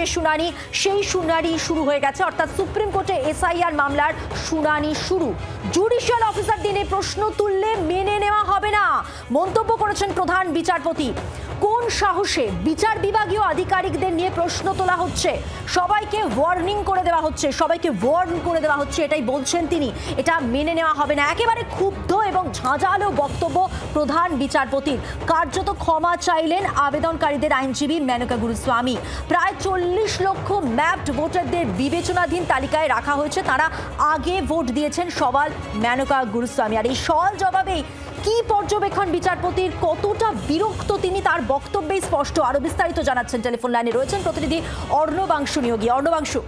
যে শুনানি, সেই শুনানি শুরু হয়ে গেছে, অর্থাৎ সুপ্রিম কোর্টে এসআইআর মামলার শুনানি শুরু। জুডিশিয়াল অফিসারদের নিয়ে প্রশ্ন তুললে মেনে নেওয়া হবে না, মন্তব্য করেছেন প্রধান বিচারপতি। কোন সাহসে বিচার বিভাগীয় আধিকারিকদের নিয়ে প্রশ্ন তোলা হচ্ছে, সবাইকে ওয়ার্নিং করে দেওয়া হচ্ছে, সবাইকে ওয়ার্ন করে দেওয়া হচ্ছে, এটাই বলছেন তিনি। এটা মেনে নেওয়া হবে না। একেবারে ক্ষুব্ধ এবং ঝাঁঝালো বক্তব্য প্রধান বিচারপতির। কার্যত ক্ষমা চাইলেন আবেদনকারীদের আইনজীবী মেনকা গুরুস্বামী। প্রায় 40 লক্ষ ম্যাপড ভোটারদের বিবেচনাধীন তালিকায় রাখা হয়েছে, তারা আগে ভোট দিয়েছেন, সওয়াল মেনকা গুরুস্বামী। আর এই সওয়াল জবাবেই কি পর্যবেক্ষণ বিচারপতির, কতটা বিরক্ত তিনি, তার বক্তব্যেই স্পষ্ট। আরো বিস্তারিত জানাচ্ছেন টেলিফোন লাইনে রয়েছেন প্রতিনিধি অর্ণবাংশু নিয়োগী। অর্ণবাংশু,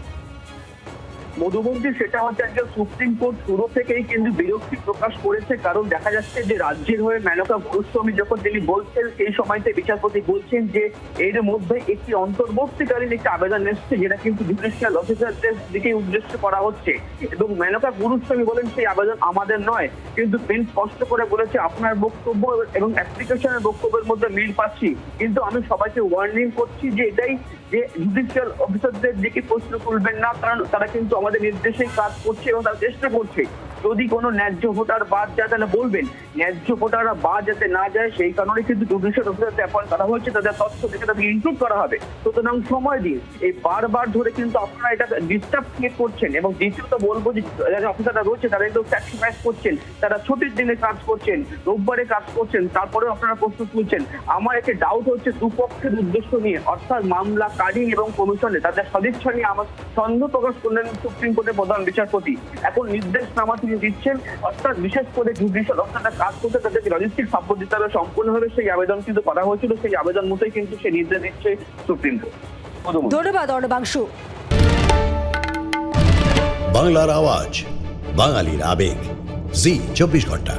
মধুমন্ত্রী, সেটা হচ্ছে আজকে সুপ্রিম কোর্ট শুরু থেকেই কিন্তু বিরক্তি প্রকাশ করেছে, কারণ দেখা যাচ্ছে যে রাজ্যের হয়ে মেনকা গুরুস্বামী যখন তিনি বলছেন, সেই সময়তে বিচারপতি বলছেন যে এর মধ্যে একটি অন্তর্বর্তীকালীন একটি আবেদন এসছে, যেটা কিন্তু জুডিশিয়াল অফিসারদের দিকে উদ্দেশ্য করা হচ্ছে, এবং মেনকা গুরুস্বামী বলেন সেই আবেদন আমাদের নয়। কিন্তু বেঞ্চ স্পষ্ট করে বলেছে আপনার বক্তব্য এবং অ্যাপ্লিকেশনের বক্তব্যের মধ্যে মিল পাচ্ছি, কিন্তু আমি সবাইকে ওয়ার্নিং করছি যে এটাই যে জুডিশিয়াল অফিসারদের দিকে প্রশ্ন তুলবেন না, কারণ তারা কিন্তু আমাদের নির্দেশেই কাজ করছে এবং তারা চেষ্টা করছে যদি কোনো ন্যায্য ভোটার বাদ যায় তাহলে বলবেন, ন্যায্য ভোটাররা বাদ যাতে না যায় সেই কারণে কিন্তু জুডিশিয়াল অফিসারদের অ্যাপয়েন্ট করা হয়েছে, তাদের তথ্য থেকে তাদেরকে ইনক্লুড করা হবে। সুতরাং সময় দিন। এই বারবার ধরে কিন্তু আপনারা এটা ডিস্টার্ব ক্রিয়েট করছেন, এবং দ্বিতীয়ত বলবো যে যারা অফিসাররা রয়েছে তারা কিন্তু স্যাক্রিফাইস করছেন, তারা ছুটির দিনে কাজ করছেন, রোববারে কাজ করছেন, তারপরেও আপনারা প্রশ্ন তুলছেন। আমার একটা ডাউট হচ্ছে দুপক্ষের উদ্দেশ্য নিয়ে, অর্থাৎ মামলাকারী এবং কমিশনে তাদের সদিচ্ছা নিয়ে আমার সন্দেহ প্রকাশ করলেন সুপ্রিম কোর্টের প্রধান বিচারপতি। এখন নির্দেশনামা তিনি দিচ্ছেন, অর্থাৎ বিশেষ করে জুডিশিয়াল অফিসাররা কাজ করতে তাদেরকে লজিস্টিক সাপোর্ট দিতে হবে সম্পূর্ণভাবে। সেই আবেদন কিন্তু করা হয়েছিল, সেই আবেদন মতোই কিন্তু সে নির্দেশ দিচ্ছে সুপ্রিম কোর্ট। ধন্যবাদ অর্ণবাংশু। বাংলার আওয়াজ, বাঙালির আবেগ, জি 24 ঘন্টা।